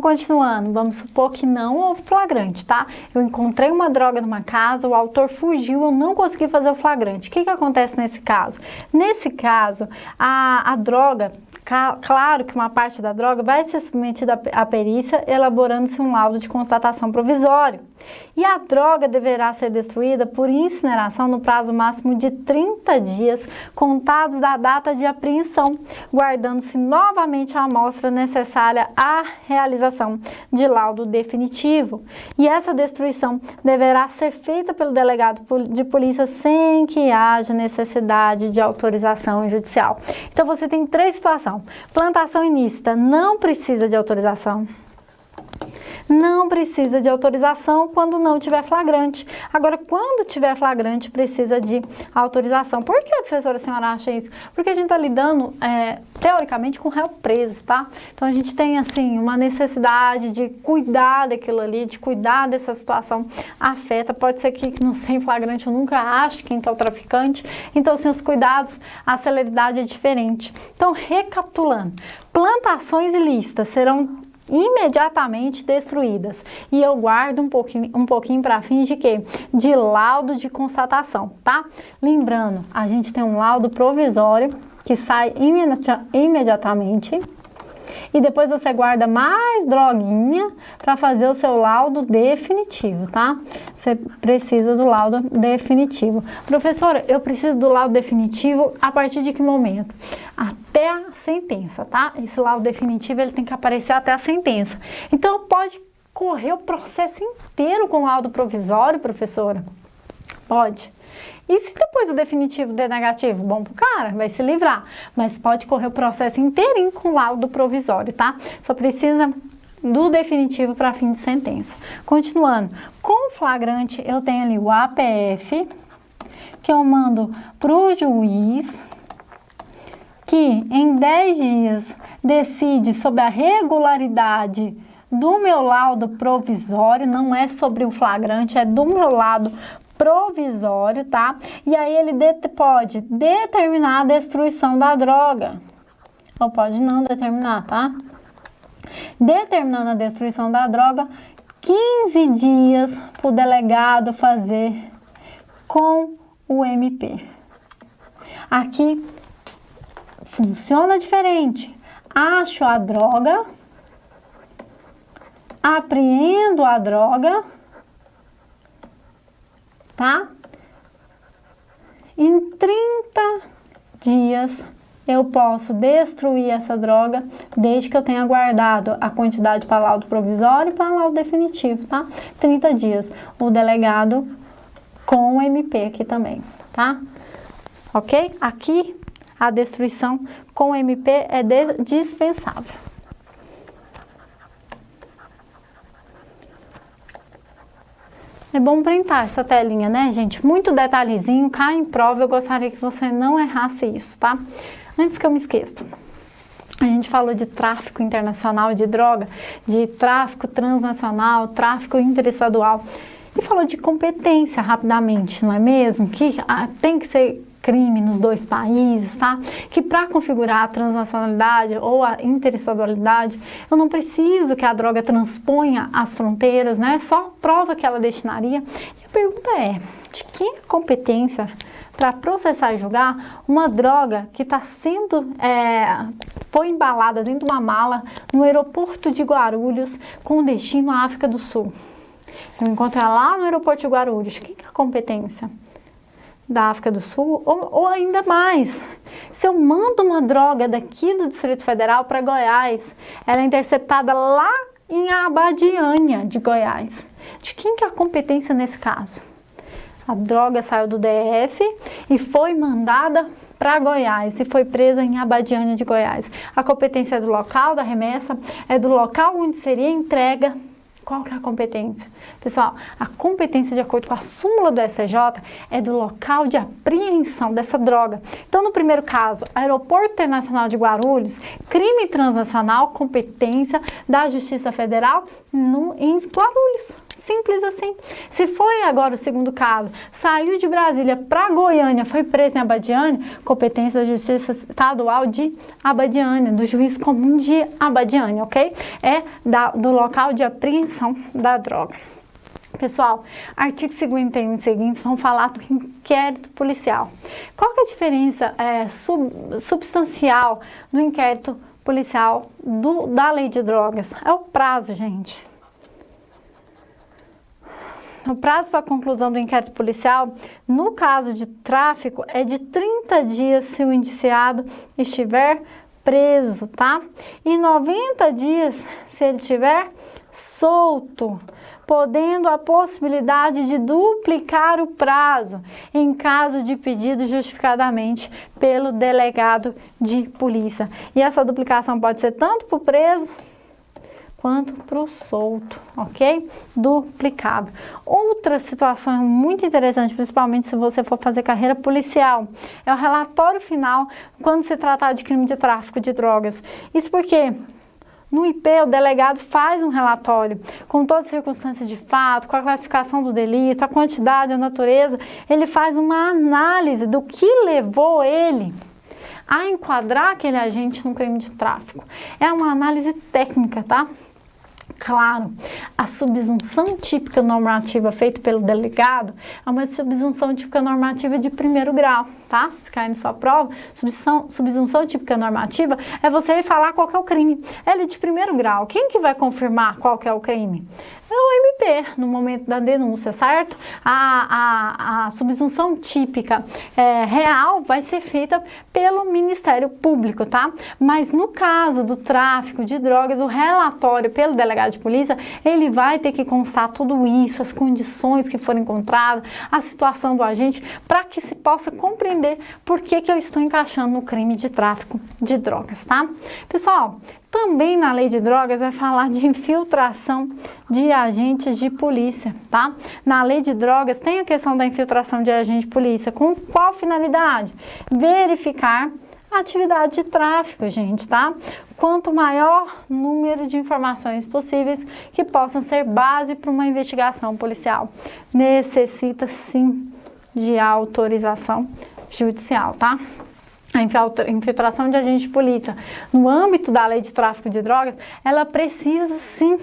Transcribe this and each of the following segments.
continuando, vamos supor que não houve flagrante, tá? Eu encontrei uma droga numa casa, o autor fugiu, eu não consegui fazer o flagrante. O que acontece nesse caso? Nesse caso, a droga, claro que uma parte da droga vai ser submetida à perícia, elaborando-se um laudo de constatação provisório. E a droga deverá ser destruída por incineração no prazo máximo de 30 dias, contados da data de apreensão, guardando-se novamente a amostra necessária à realização de laudo definitivo. E essa destruição deverá ser feita pelo delegado de polícia sem que haja necessidade de autorização judicial. Então você tem três situações. Plantação ilícita não precisa de autorização. Não precisa de autorização quando não tiver flagrante. Agora, quando tiver flagrante, precisa de autorização. Por que, professora, a senhora acha isso? Porque a gente está lidando, teoricamente, com réu preso, tá? Então, a gente tem, assim, uma necessidade de cuidar daquilo ali, de cuidar dessa situação afeta. Pode ser que no sem flagrante eu nunca ache quem que é o traficante. Então, assim, os cuidados, a celeridade é diferente. Então, recapitulando, plantações ilícitas serão imediatamente destruídas. E eu guardo um pouquinho para fins de quê? De laudo de constatação, tá? Lembrando, a gente tem um laudo provisório que sai imediatamente. E depois você guarda mais droguinha para fazer o seu laudo definitivo, tá? Você precisa do laudo definitivo. Professora, eu preciso do laudo definitivo a partir de que momento? Até a sentença, tá? Esse laudo definitivo, ele tem que aparecer até a sentença. Então, pode correr o processo inteiro com laudo provisório, professora? Pode. E se depois o definitivo der negativo? Bom pro cara, vai se livrar. Mas pode correr o processo inteirinho com laudo provisório, tá? Só precisa do definitivo para fim de sentença. Continuando, com flagrante eu tenho ali o APF, que eu mando pro juiz, que em 10 dias decide sobre a regularidade do meu laudo provisório, não é sobre o flagrante, é do meu laudo provisório, tá? E aí ele pode determinar a destruição da droga, ou pode não determinar, tá? Determinando a destruição da droga, 15 dias para o delegado fazer com o MP. Aqui funciona diferente. Acho a droga, apreendo a droga, tá? Em 30 dias eu posso destruir essa droga, desde que eu tenha guardado a quantidade para laudo provisório e para laudo definitivo, tá? 30 dias. O delegado com o MP aqui também, tá? Ok? Aqui a destruição com o MP é dispensável. É bom printar essa telinha, né, gente? Muito detalhezinho, cai em prova, eu gostaria que você não errasse isso, tá? Antes que eu me esqueça, a gente falou de tráfico internacional de droga, de tráfico transnacional, tráfico interestadual, e falou de competência rapidamente, não é mesmo? Que tem que ser crime nos dois países, tá? Que para configurar a transnacionalidade ou a interestadualidade, eu não preciso que a droga transponha as fronteiras, né? Só prova que ela destinaria. E a pergunta é, de quem é a competência para processar e julgar uma droga que está sendo, foi embalada dentro de uma mala no aeroporto de Guarulhos com destino à África do Sul? Eu encontro ela lá no aeroporto de Guarulhos. Quem que é a competência? Da África do Sul, ou ainda mais, se eu mando uma droga daqui do Distrito Federal para Goiás, ela é interceptada lá em Abadiânia de Goiás. De quem que é a competência nesse caso? A droga saiu do DF e foi mandada para Goiás e foi presa em Abadiânia de Goiás. A competência é do local da remessa, é do local onde seria entrega. Qual que é a competência? Pessoal, a competência, de acordo com a súmula do STJ, é do local de apreensão dessa droga. Então, no primeiro caso, Aeroporto Internacional de Guarulhos, crime transnacional, competência da Justiça Federal em Guarulhos. Simples assim. Se foi agora o segundo caso, saiu de Brasília para Goiânia, foi preso em Abadiânia, competência da Justiça Estadual de Abadiânia, do juiz comum de Abadiânia, ok? É do local de apreensão da droga. Pessoal, artigo 51 seguintes vão falar do inquérito policial. Qual que é a diferença substancial do inquérito policial da lei de drogas? É o prazo, gente. O prazo para a conclusão do inquérito policial, no caso de tráfico, é de 30 dias se o indiciado estiver preso, tá? E 90 dias se ele estiver solto, podendo a possibilidade de duplicar o prazo em caso de pedido justificadamente pelo delegado de polícia. E essa duplicação pode ser tanto para o preso quanto para o solto, ok? Duplicável. Outra situação muito interessante, principalmente se você for fazer carreira policial, é o relatório final quando se tratar de crime de tráfico de drogas. Isso porque no IP, o delegado faz um relatório com todas as circunstâncias de fato, com a classificação do delito, a quantidade, a natureza. Ele faz uma análise do que levou ele a enquadrar aquele agente num crime de tráfico. É uma análise técnica, tá? Claro, a subsunção típica normativa feita pelo delegado é uma subsunção típica normativa de primeiro grau, tá? Se cair na sua prova, subsunção típica normativa é você falar qual que é o crime. Ela é de primeiro grau. Quem que vai confirmar qual que é o crime? É o MP, no momento da denúncia, certo? A subsunção típica real vai ser feita pelo Ministério Público, tá? Mas no caso do tráfico de drogas, o relatório pelo delegado de polícia, ele vai ter que constar tudo isso, as condições que foram encontradas, a situação do agente, para que se possa compreender por que eu estou encaixando no crime de tráfico de drogas, tá? Pessoal, também na lei de drogas vai falar de infiltração de agentes de polícia, tá? Na lei de drogas tem a questão da infiltração de agente de polícia. Com qual finalidade? Verificar a atividade de tráfico, gente, tá? Quanto maior número de informações possíveis que possam ser base para uma investigação policial. Necessita, sim, de autorização judicial, tá? A infiltração de agente de polícia no âmbito da lei de tráfico de drogas, ela precisa sim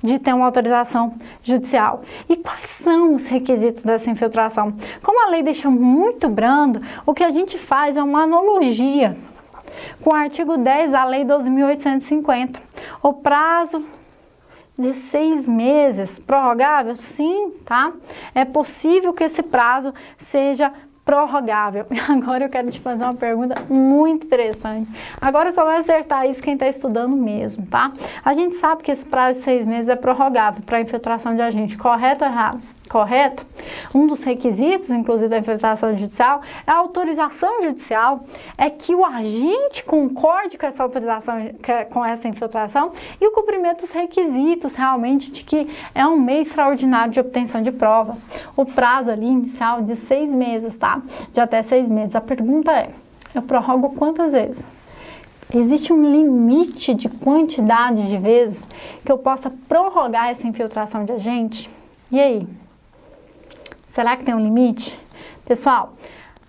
de ter uma autorização judicial. E quais são os requisitos dessa infiltração? Como a lei deixa muito brando, o que a gente faz é uma analogia com o artigo 10 da lei 12.850. O prazo de 6 meses, prorrogável? Sim, tá? É possível que esse prazo seja prorrogável. Agora eu quero te fazer uma pergunta muito interessante. Agora só vai acertar isso quem está estudando mesmo, tá? A gente sabe que esse prazo de 6 meses é prorrogável para infiltração de agente. Correto ou errado? Correto? Um dos requisitos, inclusive, da infiltração judicial, é a autorização judicial, é que o agente concorde com essa autorização, com essa infiltração e o cumprimento dos requisitos realmente de que é um meio extraordinário de obtenção de prova. O prazo ali inicial de 6 meses, tá? De até 6 meses. A pergunta é, eu prorrogo quantas vezes? Existe um limite de quantidade de vezes que eu possa prorrogar essa infiltração de agente? E aí? Será que tem um limite? Pessoal,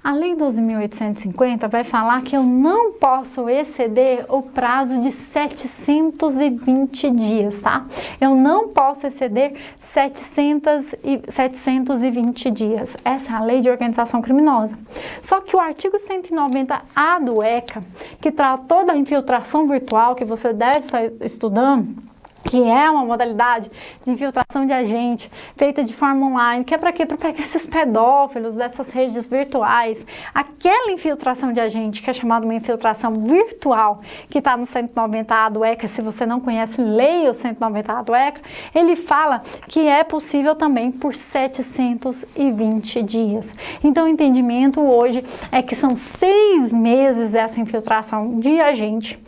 a lei 12.850 vai falar que eu não posso exceder o prazo de 720 dias, tá? Eu não posso exceder 720 dias. Essa é a lei de organização criminosa. Só que o artigo 190A do ECA, que tratou da infiltração virtual, que você deve estar estudando, que é uma modalidade de infiltração de agente feita de forma online, que é para quê? Para pegar esses pedófilos dessas redes virtuais. Aquela infiltração de agente, que é chamada uma infiltração virtual, que está no 190A do ECA, se você não conhece, leia o 190A do ECA, ele fala que é possível também por 720 dias. Então, o entendimento hoje é que são 6 meses essa infiltração de agente,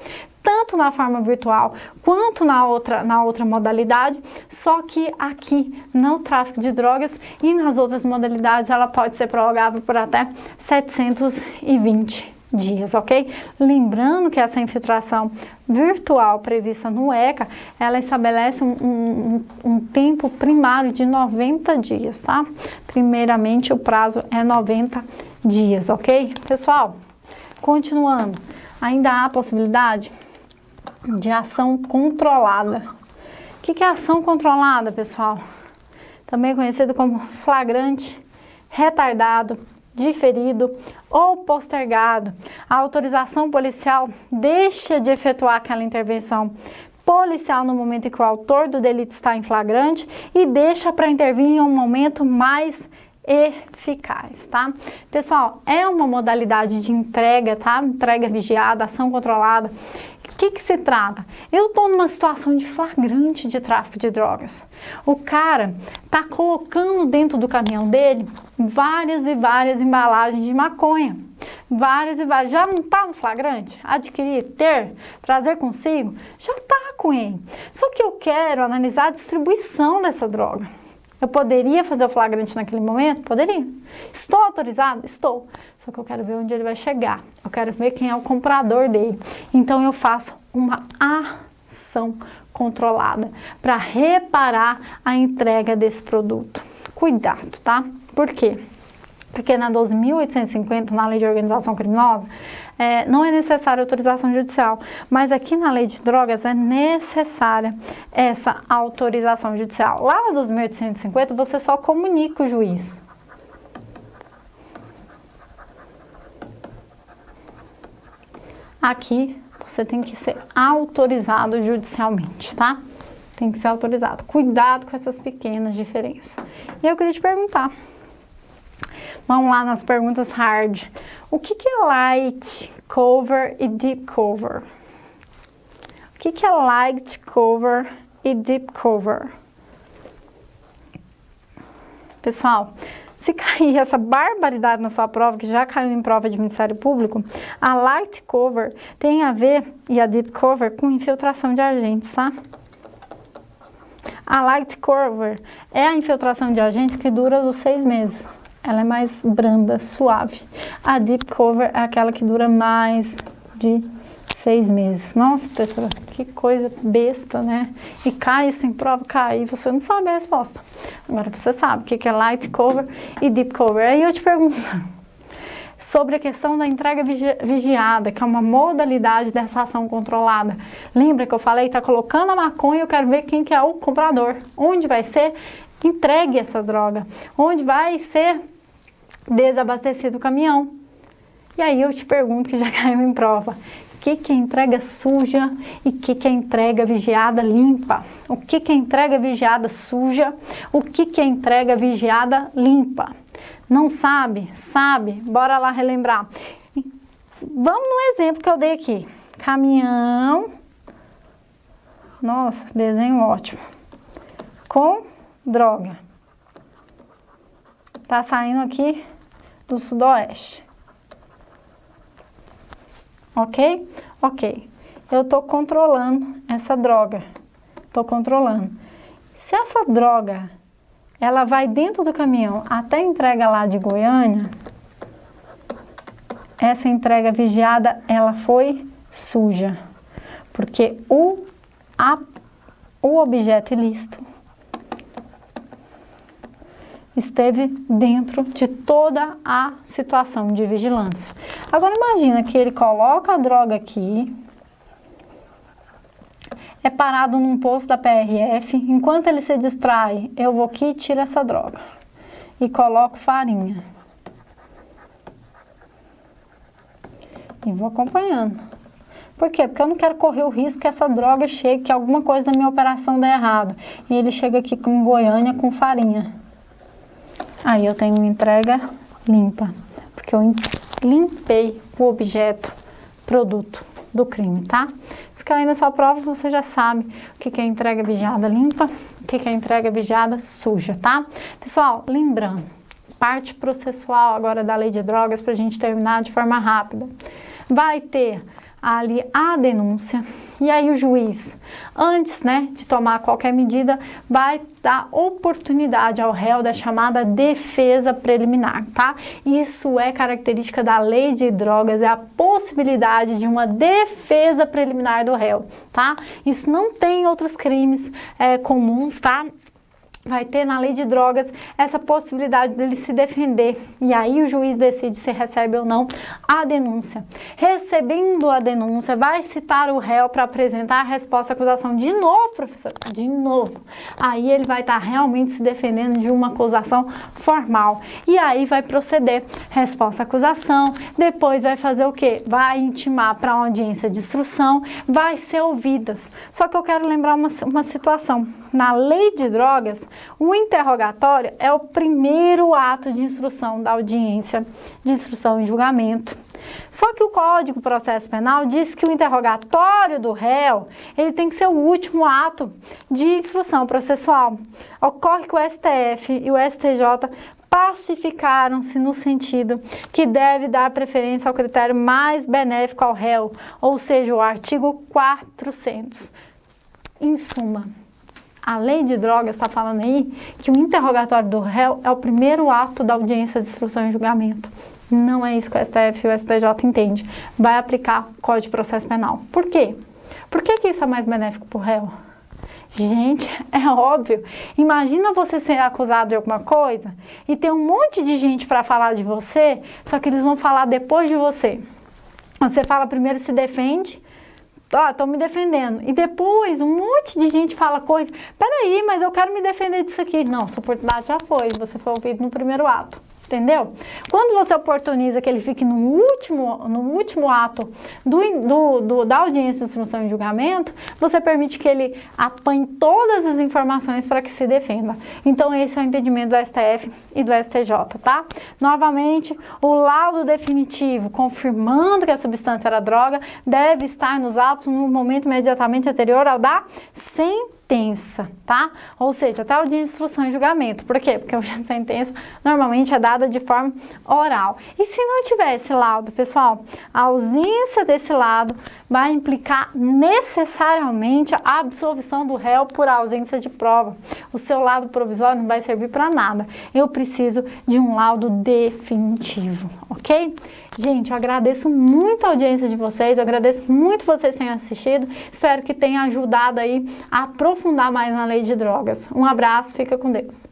tanto na forma virtual quanto na outra modalidade, só que aqui no tráfico de drogas e nas outras modalidades ela pode ser prorrogável por até 720 dias, ok? Lembrando que essa infiltração virtual prevista no ECA, ela estabelece um tempo primário de 90 dias, tá? Primeiramente, o prazo é 90 dias, ok? Pessoal, continuando, ainda há a possibilidade de ação controlada. O que é ação controlada, pessoal? Também conhecido como flagrante, retardado, diferido ou postergado. A autorização policial deixa de efetuar aquela intervenção policial no momento em que o autor do delito está em flagrante e deixa para intervir em um momento mais eficaz, tá? Pessoal, é uma modalidade de entrega, tá? Entrega vigiada, ação controlada. O que se trata? Eu estou numa situação de flagrante de tráfico de drogas. O cara tá colocando dentro do caminhão dele várias e várias embalagens de maconha. Várias e várias. Já não está no flagrante? Adquirir, ter, trazer consigo? Já está com ele. Só que eu quero analisar a distribuição dessa droga. Eu poderia fazer o flagrante naquele momento? Poderia. Estou autorizado? Estou. Só que eu quero ver onde ele vai chegar. Eu quero ver quem é o comprador dele. Então eu faço uma ação controlada para reparar a entrega desse produto. Cuidado, tá? Por quê? Porque na 12.850, na Lei de Organização Criminosa, não é necessária autorização judicial, mas aqui na Lei de Drogas é necessária essa autorização judicial. Lá na 12.850, você só comunica o juiz. Aqui, você tem que ser autorizado judicialmente, tá? Tem que ser autorizado. Cuidado com essas pequenas diferenças. E eu queria te perguntar, vamos lá nas perguntas hard. O que é light cover e deep cover? O que é light cover e deep cover? Pessoal, se cair essa barbaridade na sua prova, que já caiu em prova de Ministério Público, a light cover tem a ver, e a deep cover, com infiltração de agentes, tá? A light cover é a infiltração de agentes que dura os 6 meses. Ela é mais branda, suave. A deep cover é aquela que dura mais de 6 meses. Nossa, pessoal, que coisa besta, né? E cai isso em prova, cai, e você não sabe a resposta. Agora você sabe o que é light cover e deep cover. Aí eu te pergunto sobre a questão da entrega vigiada, que é uma modalidade dessa ação controlada. Lembra que eu falei, tá colocando a maconha, eu quero ver quem que é o comprador. Onde vai ser entregue essa droga? Onde vai ser desabastecido o caminhão? E aí eu te pergunto, que já caiu em prova, o que é entrega suja e o que é entrega vigiada limpa? O que é entrega vigiada suja? O que é entrega vigiada limpa? Não sabe? Sabe? Bora lá relembrar. Vamos no exemplo que eu dei aqui. Caminhão. Nossa, desenho ótimo. Com droga. Tá saindo aqui do sudoeste. Ok? Ok. Eu tô controlando essa droga. Tô controlando. Se essa droga, ela vai dentro do caminhão até a entrega lá de Goiânia, essa entrega vigiada, ela foi suja. Porque o objeto ilícito esteve dentro de toda a situação de vigilância. Agora imagina que ele coloca a droga aqui, é parado num posto da PRF, enquanto ele se distrai, eu vou aqui e tiro essa droga e coloco farinha. E vou acompanhando. Por quê? Porque eu não quero correr o risco que essa droga chegue, que alguma coisa da minha operação dê errado. E ele chega aqui em Goiânia com farinha. Aí eu tenho uma entrega limpa, porque eu limpei o objeto, produto do crime, tá? Se cair na sua prova, você já sabe o que é entrega vigiada limpa, o que é entrega vigiada suja, tá? Pessoal, lembrando, parte processual agora da Lei de Drogas, pra gente terminar de forma rápida. Vai ter ali a denúncia, e aí o juiz, antes, né, de tomar qualquer medida, vai dar oportunidade ao réu da chamada defesa preliminar, tá? Isso é característica da lei de drogas, é a possibilidade de uma defesa preliminar do réu, tá? Isso não tem em outros crimes comuns, tá? Vai ter na lei de drogas essa possibilidade dele se defender. E aí o juiz decide se recebe ou não a denúncia. Recebendo a denúncia, vai citar o réu para apresentar a resposta à acusação. De novo, professor, de novo. Aí ele vai estar realmente se defendendo de uma acusação formal. E aí vai proceder resposta à acusação. Depois vai fazer o quê? Vai intimar para uma audiência de instrução, vai ser ouvidas. Só que eu quero lembrar uma situação. Na lei de drogas, o interrogatório é o primeiro ato de instrução da audiência de instrução em julgamento. Só que o Código de Processo Penal diz que o interrogatório do réu, ele tem que ser o último ato de instrução processual. Ocorre que o STF e o STJ pacificaram-se no sentido que deve dar preferência ao critério mais benéfico ao réu, ou seja, o artigo 400. Em suma, a lei de drogas está falando aí que o interrogatório do réu é o primeiro ato da audiência de instrução em julgamento. Não é isso que o STF e o STJ entende. Vai aplicar o Código de Processo Penal. Por quê? Por que isso é mais benéfico para o réu? Gente, é óbvio. Imagina você ser acusado de alguma coisa e ter um monte de gente para falar de você, só que eles vão falar depois de você. Você fala primeiro, se defende. Estão me defendendo. E depois um monte de gente fala coisa. Peraí, mas eu quero me defender disso aqui. Não, sua oportunidade já foi. Você foi ouvido no primeiro ato. Entendeu? Quando você oportuniza que ele fique no último ato da audiência de instrução em julgamento, você permite que ele apanhe todas as informações para que se defenda. Então, esse é o entendimento do STF e do STJ, tá? Novamente, o laudo definitivo, confirmando que a substância era droga, deve estar nos autos no momento imediatamente anterior ao da sentença, tá? Ou seja, até o dia de instrução em julgamento. Por quê? Porque a sentença normalmente é dada de forma oral. E se não tiver esse laudo, pessoal, a ausência desse laudo vai implicar necessariamente a absolvição do réu por ausência de prova. O seu laudo provisório não vai servir para nada. Eu preciso de um laudo definitivo, ok? Gente, eu agradeço muito a audiência de vocês, eu agradeço muito vocês terem assistido, espero que tenha ajudado aí a aprofundar mais na lei de drogas. Um abraço, fica com Deus.